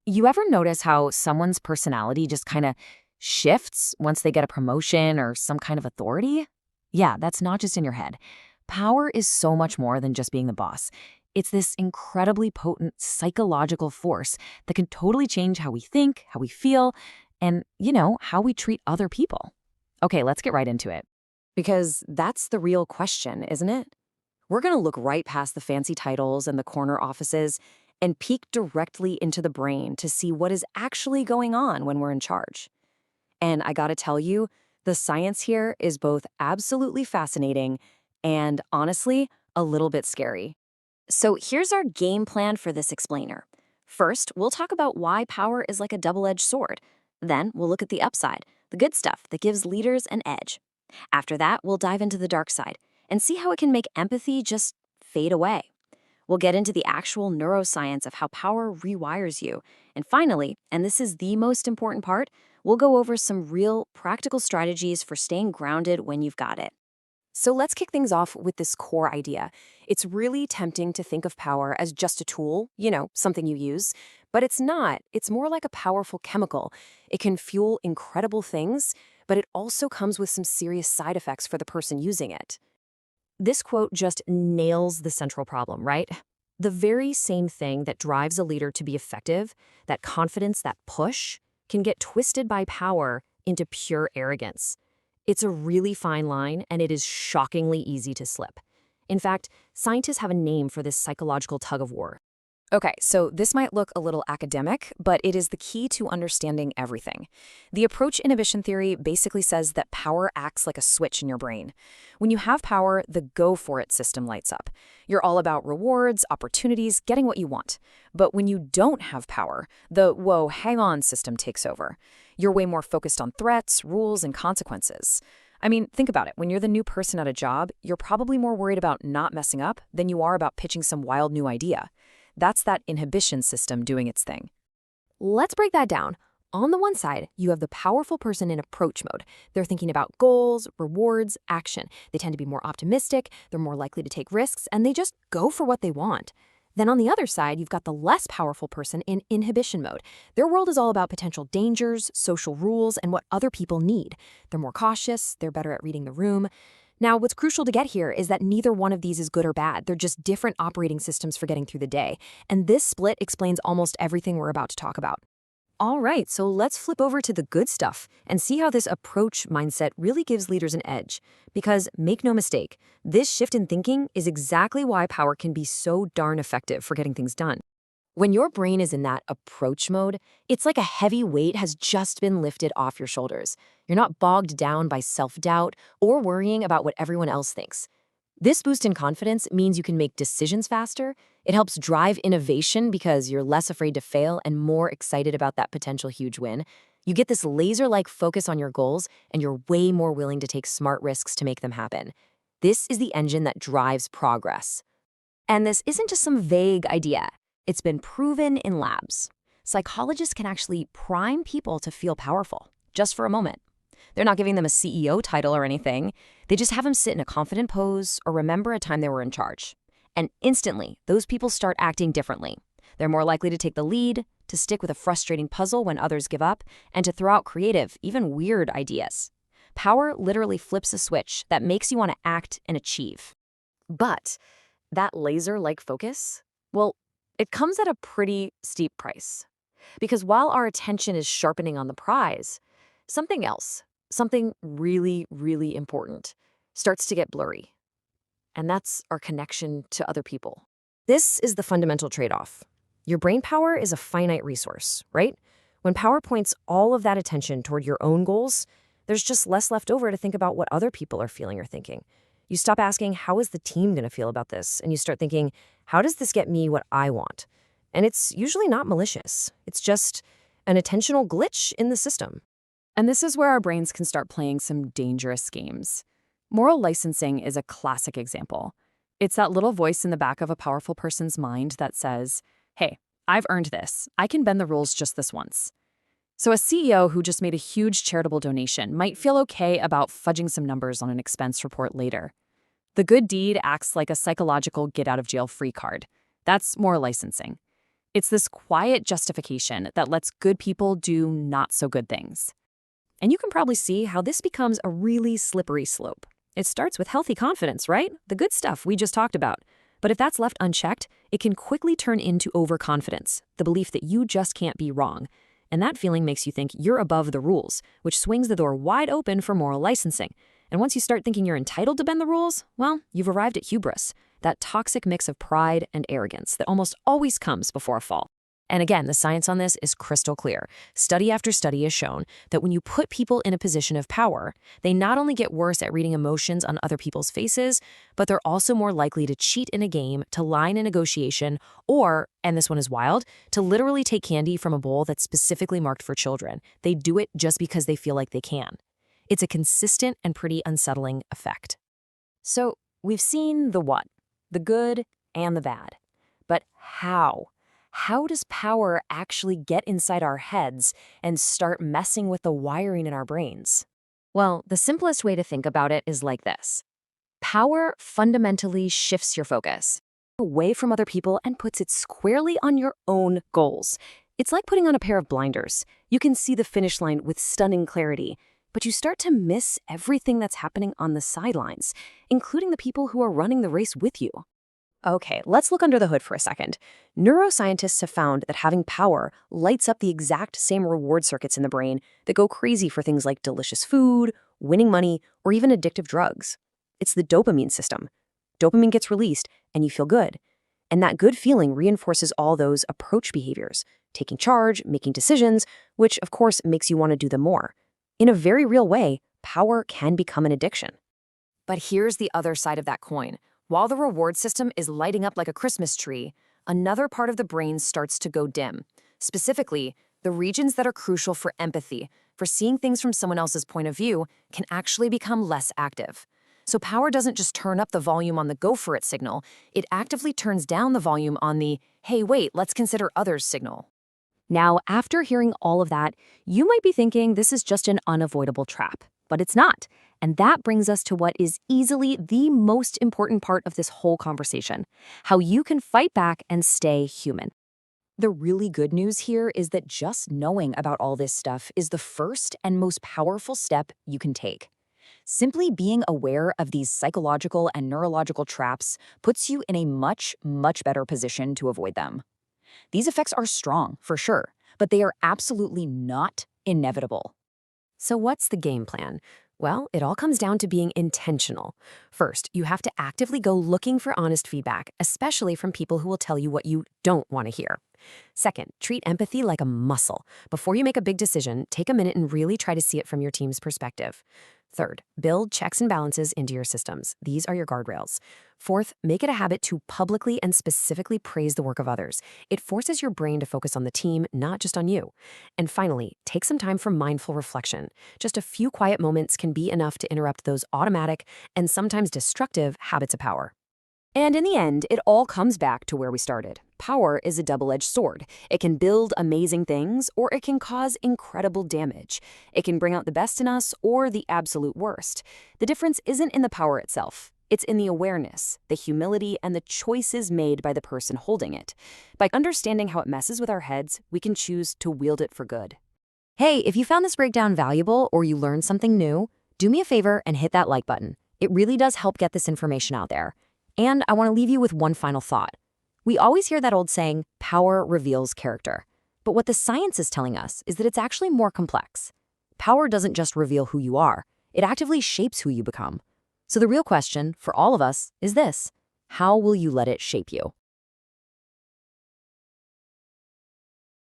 You ever notice how someone's personality just kind of shifts once they get a promotion or some kind of authority? Yeah, that's not just in your head. Power is so much more than just being the boss. It's this incredibly potent psychological force that can totally change how we think, how we feel, and, how we treat other people. Okay, let's get right into it. Because that's the real question, isn't it? We're going to look right past the fancy titles and the corner offices and peek directly into the brain to see what is actually going on when we're in charge. And I gotta tell you, the science here is both absolutely fascinating and, honestly, a little bit scary. So here's our game plan for this explainer. First, we'll talk about why power is like a double-edged sword. Then we'll look at the upside, the good stuff that gives leaders an edge. After that, we'll dive into the dark side and see how it can make empathy just fade away. We'll get into the actual neuroscience of how power rewires you. And finally, and this is the most important part, we'll go over some real practical strategies for staying grounded when you've got it. So let's kick things off with this core idea. It's really tempting to think of power as just a tool, something you use, but it's not. It's more like a powerful chemical. It can fuel incredible things, but it also comes with some serious side effects for the person using it. This quote just nails the central problem, right? The very same thing that drives a leader to be effective, that confidence, that push, can get twisted by power into pure arrogance. It's a really fine line, and it is shockingly easy to slip. In fact, scientists have a name for this psychological tug-of-war. Okay, so this might look a little academic, but it is the key to understanding everything. The approach inhibition theory basically says that power acts like a switch in your brain. When you have power, the go-for-it system lights up. You're all about rewards, opportunities, getting what you want. But when you don't have power, the whoa, hang on system takes over. You're way more focused on threats, rules, and consequences. I mean, think about it. When you're the new person at a job, you're probably more worried about not messing up than you are about pitching some wild new idea. That's that inhibition system doing its thing. Let's break that down. On the one side, you have the powerful person in approach mode. They're thinking about goals, rewards, action. They tend to be more optimistic, they're more likely to take risks, and they just go for what they want. Then on the other side, you've got the less powerful person in inhibition mode. Their world is all about potential dangers, social rules, and what other people need. They're more cautious, they're better at reading the room. Now, what's crucial to get here is that neither one of these is good or bad. They're just different operating systems for getting through the day. And this split explains almost everything we're about to talk about. All right, so let's flip over to the good stuff and see how this approach mindset really gives leaders an edge. Because make no mistake, this shift in thinking is exactly why power can be so darn effective for getting things done. When your brain is in that approach mode, it's like a heavy weight has just been lifted off your shoulders. You're not bogged down by self-doubt or worrying about what everyone else thinks. This boost in confidence means you can make decisions faster. It helps drive innovation because you're less afraid to fail and more excited about that potential huge win. You get this laser-like focus on your goals, and you're way more willing to take smart risks to make them happen. This is the engine that drives progress. And this isn't just some vague idea. It's been proven in labs. Psychologists can actually prime people to feel powerful, just for a moment. They're not giving them a CEO title or anything. They just have them sit in a confident pose or remember a time they were in charge. And instantly, those people start acting differently. They're more likely to take the lead, to stick with a frustrating puzzle when others give up, and to throw out creative, even weird ideas. Power literally flips a switch that makes you want to act and achieve. But that laser-like focus, well, it comes at a pretty steep price. Because while our attention is sharpening on the prize, something else, something really, really important, starts to get blurry. And that's our connection to other people. This is the fundamental trade-off. Your brain power is a finite resource, right? When power points all of that attention toward your own goals, there's just less left over to think about what other people are feeling or thinking. You stop asking, how is the team going to feel about this? And you start thinking, how does this get me what I want? And it's usually not malicious. It's just an attentional glitch in the system. And this is where our brains can start playing some dangerous games. Moral licensing is a classic example. It's that little voice in the back of a powerful person's mind that says, hey, I've earned this. I can bend the rules just this once. So a CEO who just made a huge charitable donation might feel okay about fudging some numbers on an expense report later. The good deed acts like a psychological get-out-of-jail-free card. That's moral licensing. It's this quiet justification that lets good people do not so good things. And you can probably see how this becomes a really slippery slope. It starts with healthy confidence, right? The good stuff we just talked about. But if that's left unchecked, it can quickly turn into overconfidence, the belief that you just can't be wrong. And that feeling makes you think you're above the rules, which swings the door wide open for moral licensing. And once you start thinking you're entitled to bend the rules, well, you've arrived at hubris, that toxic mix of pride and arrogance that almost always comes before a fall. And again, the science on this is crystal clear. Study after study has shown that when you put people in a position of power, they not only get worse at reading emotions on other people's faces, but they're also more likely to cheat in a game, to lie in a negotiation, or, and this one is wild, to literally take candy from a bowl that's specifically marked for children. They do it just because they feel like they can. It's a consistent and pretty unsettling effect. So we've seen the what, the good and the bad. But how? How does power actually get inside our heads and start messing with the wiring in our brains? Well, the simplest way to think about it is like this. Power fundamentally shifts your focus away from other people and puts it squarely on your own goals. It's like putting on a pair of blinders. You can see the finish line with stunning clarity, but you start to miss everything that's happening on the sidelines, including the people who are running the race with you. Okay, let's look under the hood for a second. Neuroscientists have found that having power lights up the exact same reward circuits in the brain that go crazy for things like delicious food, winning money, or even addictive drugs. It's the dopamine system. Dopamine gets released, and you feel good. And that good feeling reinforces all those approach behaviors, taking charge, making decisions, which of course makes you want to do them more. In a very real way, power can become an addiction. But here's the other side of that coin. While the reward system is lighting up like a Christmas tree, another part of the brain starts to go dim. Specifically, the regions that are crucial for empathy, for seeing things from someone else's point of view, can actually become less active. So power doesn't just turn up the volume on the go for it signal, it actively turns down the volume on the, hey, wait, let's consider others signal. Now, after hearing all of that, you might be thinking this is just an unavoidable trap, but it's not. And that brings us to what is easily the most important part of this whole conversation, how you can fight back and stay human. The really good news here is that just knowing about all this stuff is the first and most powerful step you can take. Simply being aware of these psychological and neurological traps puts you in a much, much better position to avoid them. These effects are strong, for sure, but they are absolutely not inevitable. So what's the game plan? Well, it all comes down to being intentional. First, you have to actively go looking for honest feedback, especially from people who will tell you what you don't want to hear. Second, treat empathy like a muscle. Before you make a big decision, take a minute and really try to see it from your team's perspective. Third, build checks and balances into your systems. These are your guardrails. Fourth, make it a habit to publicly and specifically praise the work of others. It forces your brain to focus on the team, not just on you. And finally, take some time for mindful reflection. Just a few quiet moments can be enough to interrupt those automatic and sometimes destructive habits of power. And in the end, it all comes back to where we started. Power is a double-edged sword. It can build amazing things, or it can cause incredible damage. It can bring out the best in us, or the absolute worst. The difference isn't in the power itself. It's in the awareness, the humility, and the choices made by the person holding it. By understanding how it messes with our heads, we can choose to wield it for good. Hey, if you found this breakdown valuable or you learned something new, do me a favor and hit that like button. It really does help get this information out there. And I want to leave you with one final thought. We always hear that old saying, power reveals character. But what the science is telling us is that it's actually more complex. Power doesn't just reveal who you are, it actively shapes who you become. So the real question for all of us is this: how will you let it shape you?